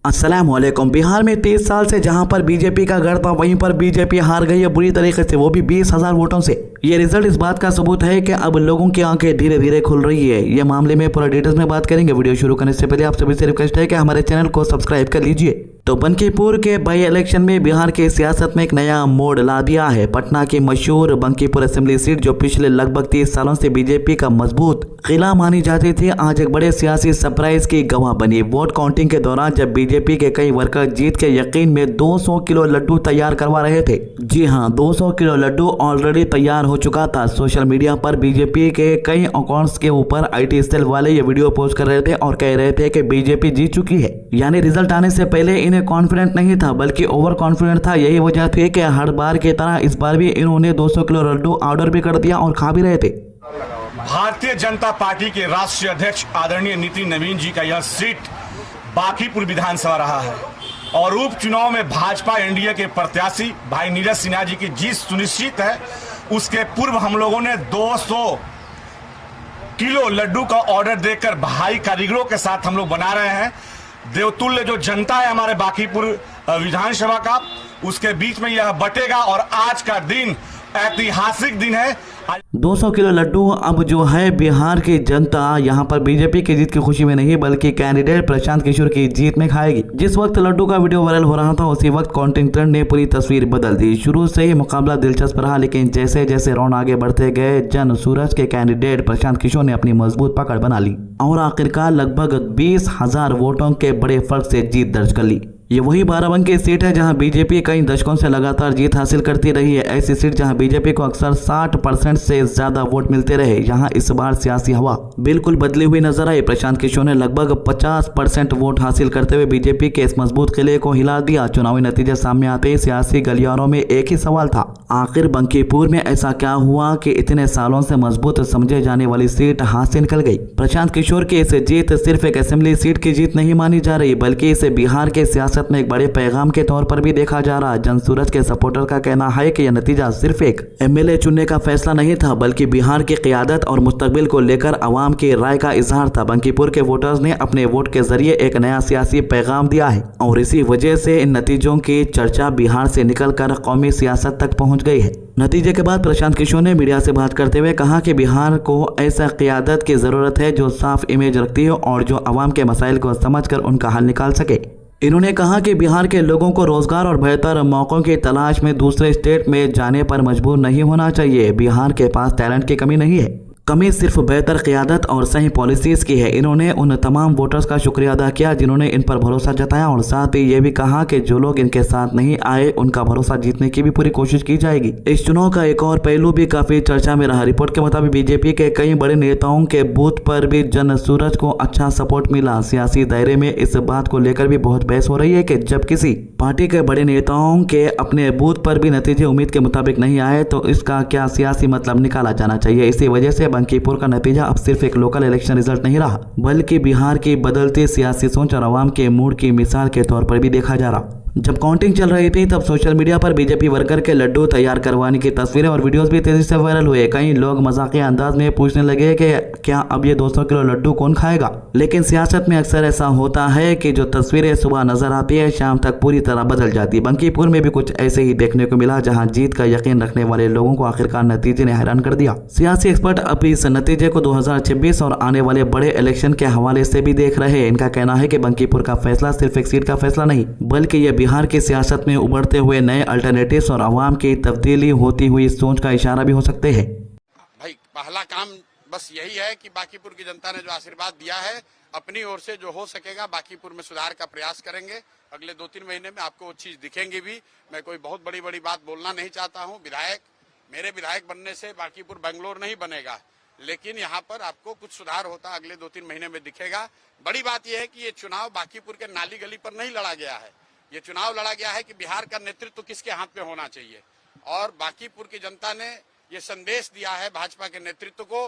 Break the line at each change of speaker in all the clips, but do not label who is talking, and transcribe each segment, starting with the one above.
अस्सलामुअलैकुम। बिहार में 30 साल से जहां पर बीजेपी का गढ़ था वहीं पर बीजेपी हार गई है बुरी तरीके से, वो भी 20,000 वोटों से। ये रिजल्ट इस बात का सबूत है कि अब लोगों की आंखें धीरे धीरे खुल रही है। ये मामले में पूरा डिटेल्स में बात करेंगे। वीडियो शुरू करने से पहले आप सभी से रिक्वेस्ट है कि हमारे चैनल को सब्सक्राइब कर लीजिए। तो बंकीपुर के बाई इलेक्शन में बिहार की सियासत में एक नया मोड़ ला दिया है। पटना की मशहूर बंकीपुर असेंबली सीट जो पिछले लगभग 30 सालों से बीजेपी का मजबूत किला मानी जाती थी, आज एक बड़े सियासी सरप्राइज की गवाह बनी। वोट काउंटिंग के दौरान जब बीजेपी के कई वर्कर जीत के यकीन में 200 किलो लड्डू तैयार करवा रहे थे, जी हाँ 200 किलो लड्डू ऑलरेडी तैयार हो चुका था। सोशल मीडिया पर बीजेपी के कई अकाउंट्स के ऊपर IT सेल वाले ये वीडियो पोस्ट कर रहे थे और कह रहे थे कि बीजेपी जीत चुकी है। यानी रिजल्ट आने से पहले इन्हें कॉन्फिडेंट नहीं था बल्कि ओवर कॉन्फिडेंट था। यही वजह थी कि हर बार की तरह इस बार भी इन्होंने 200 किलो लड्डू ऑर्डर भी कर दिया और खा भी रहे थे।
भारतीय जनता पार्टी के राष्ट्रीय अध्यक्ष आदरणीय नितिन नवीन जी का यह सीट बांकीपुर विधानसभा रहा है और उपचुनाव में भाजपा एनडीए के प्रत्याशी भाई नीरज सिन्हा जी की जीत सुनिश्चित है। उसके पूर्व हम लोगों ने 200 किलो लड्डू का ऑर्डर देकर भाई कारीगरों के साथ हम लोग बना रहे हैं। देवतुल्य जो जनता है हमारे बांकीपुर विधानसभा का, उसके बीच में यह बटेगा और आज का दिन ऐतिहासिक दिन है।
200 किलो लड्डू अब जो है बिहार की जनता यहाँ पर बीजेपी की जीत की खुशी में नहीं बल्कि कैंडिडेट प्रशांत किशोर की जीत में खाएगी। जिस वक्त लड्डू का वीडियो वायरल हो रहा था उसी वक्त काउंटिंग टर्न ने पूरी तस्वीर बदल दी। शुरू से ही मुकाबला दिलचस्प रहा, लेकिन जैसे जैसे राउंड आगे बढ़ते गए जन सूरज के कैंडिडेट प्रशांत किशोर ने अपनी मजबूत पकड़ बना ली और आखिरकार लगभग 20,000 वोटों के बड़े फर्क से जीत दर्ज कर ली। ये वही बाराबंकी सीट है जहां बीजेपी कई दशकों से लगातार जीत हासिल करती रही है। ऐसी सीट जहां बीजेपी को अक्सर 60% से ज्यादा वोट मिलते रहे। यहां इस बार सियासी हवा बिल्कुल बदली हुई नजर आई। प्रशांत किशोर ने लगभग 50% वोट हासिल करते हुए बीजेपी के इस मजबूत किले को हिला दिया। चुनावी नतीजे सामने आते ही सियासी गलियारों में एक ही सवाल था, आखिर बंकीपुर में ऐसा क्या हुआ कि इतने सालों से मजबूत समझे जाने वाली सीट हाथ से निकल गई। प्रशांत किशोर की इस जीत सिर्फ एक असेंबली सीट की जीत नहीं मानी जा रही बल्कि इसे बिहार के सियासत में एक बड़े पैगाम के तौर पर भी देखा जा रहा। जनसूरज के सपोर्टर का कहना है कि यह नतीजा सिर्फ एक MLA चुनने का फैसला नहीं था बल्कि बिहार की क़यादत और मुस्तकबिल को लेकर अवाम की राय का इजहार था। बंकीपुर के वोटर्स ने अपने वोट के जरिए एक नया सियासी पैगाम दिया है और इसी वजह से इन नतीजों की चर्चा बिहार से निकलकर कौमी सियासत तक पहुंच गई है। नतीजे के बाद प्रशांत किशोर ने मीडिया से बात करते हुए कहा कि बिहार को ऐसा क़यादत की जरूरत है जो साफ इमेज रखती हो और जो अवाम के मसाइल को समझकर उनका हल निकाल सके। इन्होंने कहा कि बिहार के लोगों को रोजगार और बेहतर मौकों की तलाश में दूसरे स्टेट में जाने पर मजबूर नहीं होना चाहिए। बिहार के पास टैलेंट की कमी नहीं है, कमी सिर्फ बेहतर क़यादत और सही पॉलिसीज की है। इन्होंने उन तमाम वोटर्स का शुक्रिया अदा किया जिन्होंने इन पर भरोसा जताया और साथ ही ये भी कहा कि जो लोग इनके साथ नहीं आए उनका भरोसा जीतने की भी पूरी कोशिश की जाएगी। इस चुनाव का एक और पहलू भी काफी चर्चा में रहा। रिपोर्ट के मुताबिक बीजेपी के कई बड़े नेताओं के बूथ पर भी जन सूरज को अच्छा सपोर्ट मिला। सियासी दायरे में इस बात को लेकर भी बहुत बहस हो रही है कि जब किसी पार्टी के बड़े नेताओं के अपने बूथ पर भी नतीजे उम्मीद के मुताबिक नहीं आए तो इसका क्या सियासी मतलब निकाला जाना चाहिए। इसी वजह से बंकीपुर का नतीजा अब सिर्फ एक लोकल इलेक्शन रिजल्ट नहीं रहा बल्कि बिहार की बदलती सियासी सोच और अवाम के मूड की मिसाल के तौर पर भी देखा जा रहा। जब काउंटिंग चल रही थी तब सोशल मीडिया पर बीजेपी वर्कर के लड्डू तैयार करवाने की तस्वीरें और वीडियोस भी तेजी से वायरल हुए। कई लोग मजाकिया अंदाज में पूछने लगे कि क्या अब ये 200 किलो लड्डू कौन खाएगा। लेकिन सियासत में अक्सर ऐसा होता है कि जो तस्वीरें सुबह नजर आती है शाम तक पूरी तरह बदल जाती है। बंकीपुर में भी कुछ ऐसे ही देखने को मिला जहाँ जीत का यकीन रखने वाले लोगों को आखिरकार नतीजे ने हैरान कर दिया। सियासी एक्सपर्ट अब इस नतीजे को 2026 और आने वाले बड़े इलेक्शन के हवाले से भी देख रहे हैं। इनका कहना है कि बंकीपुर का फैसला सिर्फ एक सीट का फैसला नहीं बल्कि यह बिहार की सियासत में उभरते हुए नए अल्टरनेटिव्स और अवाम की तब्दीली होती हुई सोच का इशारा भी हो सकते हैं।
भाई पहला काम बस यही है कि बांकीपुर की जनता ने जो आशीर्वाद दिया है अपनी ओर से जो हो सकेगा बांकीपुर में सुधार का प्रयास करेंगे। अगले 2-3 महीने में आपको वो चीज दिखेंगी भी। मैं कोई बहुत बड़ी बात बोलना नहीं चाहता हूँ। मेरे विधायक बनने से बांकीपुर बेंगलोर नहीं बनेगा, लेकिन यहाँ पर आपको कुछ सुधार होता अगले 2-3 महीने में दिखेगा। बड़ी बात यह है कि ये चुनाव बांकीपुर के नाली गली पर नहीं लड़ा गया है। ये चुनाव लड़ा गया है कि बिहार का नेतृत्व किसके हाथ में होना चाहिए और बांकीपुर की जनता ने ये संदेश दिया है भाजपा के नेतृत्व को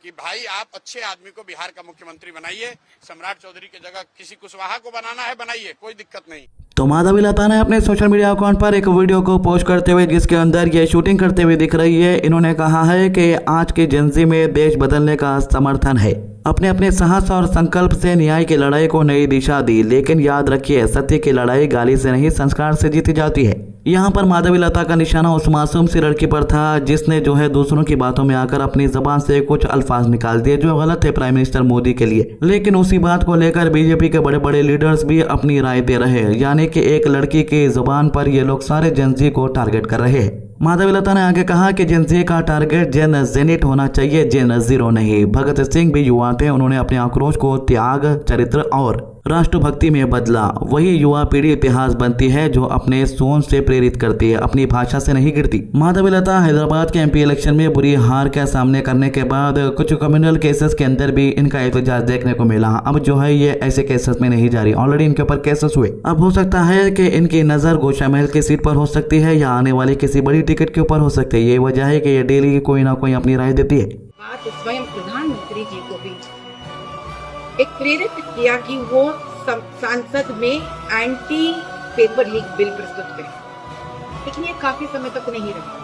कि भाई आप अच्छे आदमी को बिहार का मुख्यमंत्री बनाइए। सम्राट चौधरी की जगह किसी कुशवाहा को बनाना है बनाइए, कोई दिक्कत नहीं।
तो माधवी लता ने अपने सोशल मीडिया अकाउंट पर एक वीडियो को पोस्ट करते हुए जिसके अंदर ये शूटिंग करते हुए दिख रही है, इन्होंने कहा है कि आज के जेंजी में देश बदलने का समर्थन है। अपने अपने साहस और संकल्प से न्याय की लड़ाई को नई दिशा दी। लेकिन याद रखिए, सत्य की लड़ाई गाली से नहीं, संस्कार से जीती जाती है। यहाँ पर माधवीलता का निशाना उस मासूम सी लड़की पर था जिसने दूसरों की बातों में आकर अपनी जबान से कुछ अल्फाज निकाल दिए जो गलत थे प्राइम मिनिस्टर मोदी के लिए। लेकिन उसी बात को लेकर बीजेपी के बड़े बड़े लीडर्स भी अपनी राय दे रहे हैं, यानी कि एक लड़की की जुबान पर ये लोग सारे जेनजी को टारगेट कर रहे हैं। माधवीलता ने आगे कहा कि जेनजी का टारगेट जेन जेनिट होना चाहिए, जेन जीरो नहीं। भगत सिंह भी युवा थे, उन्होंने अपने आक्रोश को त्याग, चरित्र और राष्ट्रभक्ति में बदला। वही युवा पीढ़ी इतिहास बनती है जो अपने सोच से प्रेरित करती है, अपनी भाषा से नहीं गिरती। माधवीलता हैदराबाद के एमपी इलेक्शन में बुरी हार का सामने करने के बाद कुछ कम्युनल केसेस के अंदर भी इनका एहतजाज देखने को मिला। अब ये ऐसे केसेस में नहीं जा रही, ऑलरेडी इनके ऊपर केसेस हुए। अब हो सकता है कि इनकी नजर गोशा महल की सीट पर हो सकती है या आने वाली किसी बड़ी टिकट के ऊपर हो सकती है। ये वजह है कि ये डेली कोई ना कोई अपनी राय देती है।
बात स्वयं प्रधानमंत्री जी को भी एक प्रेरित किया कि वो संसद में एंटी पेपर लीक बिल प्रस्तुत करें, लेकिन ये काफी समय तक नहीं रहा।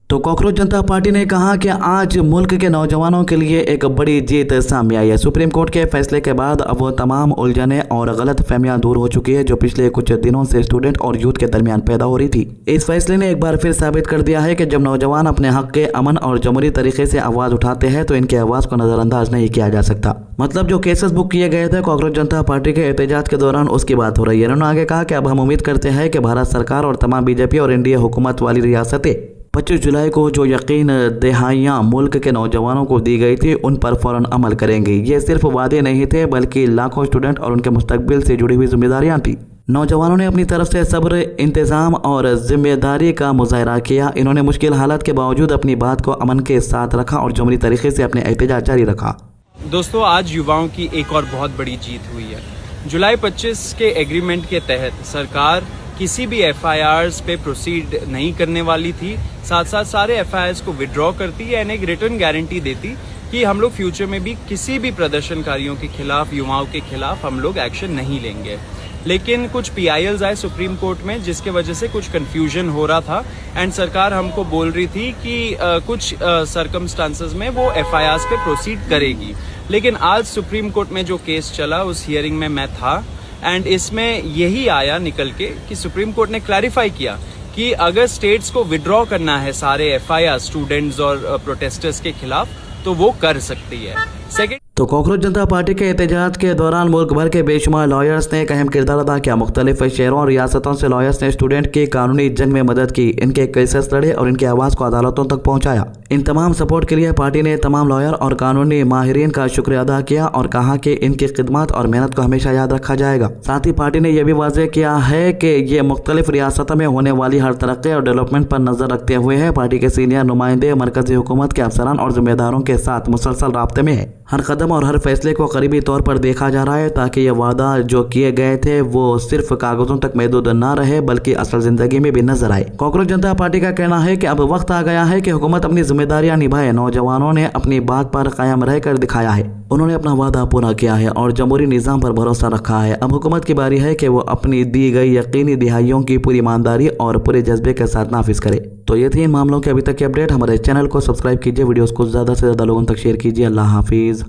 तो कॉकरोच जनता पार्टी ने कहा कि आज मुल्क के नौजवानों के लिए एक बड़ी जीत सामने आई है। सुप्रीम कोर्ट के फैसले के बाद अब वो तमाम उलझने और गलत फहमियां दूर हो चुकी है जो पिछले कुछ दिनों से स्टूडेंट और यूथ के दरमियान पैदा हो रही थी। इस फैसले ने एक बार फिर साबित कर दिया है कि जब नौजवान अपने हक के अमन और जमहूरी तरीके से आवाज उठाते हैं तो इनकी आवाज को नजरअंदाज नहीं किया जा सकता। मतलब जो केसेस बुक किए गए थे कॉकरोच जनता पार्टी के एहतजाज के दौरान, उसकी बात हो रही है। उन्होंने आगे कहा कि अब हम उम्मीद करते हैं कि भारत सरकार और तमाम बीजेपी और एनडीए हुकूमत वाली रियासतें 25 जुलाई को जो यकीन दहाइयाँ मुल्क के नौजवानों को दी गई थी उन पर फौरन अमल करेंगे। ये सिर्फ वादे नहीं थे बल्कि लाखों स्टूडेंट और उनके मुस्तकबिल से जुड़ी हुई जिम्मेदारियां थी। नौजवानों ने अपनी तरफ से सब्र, इंतजाम और जिम्मेदारी का मुजाहरा किया। इन्होंने मुश्किल हालात के बावजूद अपनी बात को अमन के साथ रखा और जमहूरी तरीके से अपने एहतजाज जारी रखा।
दोस्तों, आज युवाओं की एक और बहुत बड़ी जीत हुई है। जुलाई 25 के एग्रीमेंट के तहत सरकार किसी भी FIRs पे प्रोसीड नहीं करने वाली थी, साथ साथ सारे FIRs को विड्रॉ करती एंड एक रिटर्न गारंटी देती कि हम लोग फ्यूचर में भी किसी भी प्रदर्शनकारियों के खिलाफ, युवाओं के खिलाफ हम लोग एक्शन नहीं लेंगे। लेकिन कुछ PILs आए सुप्रीम कोर्ट में जिसके वजह से कुछ कंफ्यूजन हो रहा था एंड सरकार हमको बोल रही थी कि कुछ सर्कमस्टांसेस में वो FIRs पे प्रोसीड करेगी। लेकिन आज सुप्रीम कोर्ट में जो केस चला उस हियरिंग में मैं था एंड इसमें यही आया निकल के कि सुप्रीम कोर्ट ने क्लैरिफाई किया कि अगर स्टेट्स को विड्रॉ करना है सारे FIR स्टूडेंट्स और प्रोटेस्टर्स के खिलाफ तो वो कर सकती है। सेकंड,
तो कॉकरोच जनता पार्टी के एहतजाज के दौरान मुल्क भर के बेशुमार लॉयर्स ने एक अहम किरदार अदा किया। मुख्तलिफ शहरों और रियासतों से लॉयर्स ने स्टूडेंट की कानूनी जंग में मदद की, इनके केसेस लड़े और इनकी आवाज को अदालतों तक पहुंचाया। इन तमाम सपोर्ट के लिए पार्टी ने तमाम लॉयर और कानूनी माहिरीन का शुक्रिया अदा किया और कहा कि इनकी खिदमत और मेहनत को हमेशा याद रखा जाएगा। साथ ही पार्टी ने यह भी वाज़ेह किया है कि ये मुख्तलिफ रियासतों में होने वाली हर तरक्की और डेवलपमेंट पर नजर रखते हुए है पार्टी के सीनियर नुमाइंदे मरकजी हुकूमत के अफसरान और जिम्मेदारों के साथ मुसलसल राब्ते में है। हर कदम और हर फैसले को करीबी तौर पर देखा जा रहा है ताकि ये वादा जो किए गए थे वो सिर्फ कागजों तक महदूद न रहे बल्कि असल जिंदगी में भी नजर आए। कॉकरोच जनता पार्टी का कहना है कि अब वक्त आ गया है कि हुकूमत अपनी जिम्मेदारियां निभाए। नौजवानों ने अपनी बात पर कायम रहकर दिखाया है, उन्होंने अपना वादा पूरा किया है और जमहूरी निज़ाम पर भरोसा रखा है। अब हुकूमत की बारी है कि वो अपनी दी गई यकीनी दिहाइयों की पूरी ईमानदारी और पूरे जज्बे के साथ नाफिज करे। तो ये थी इन मामलों के अभी तक की अपडेट। हमारे चैनल को सब्सक्राइब कीजिए, वीडियोस को ज़्यादा से ज़्यादा लोगों तक शेयर कीजिए। अल्लाह हाफिज़।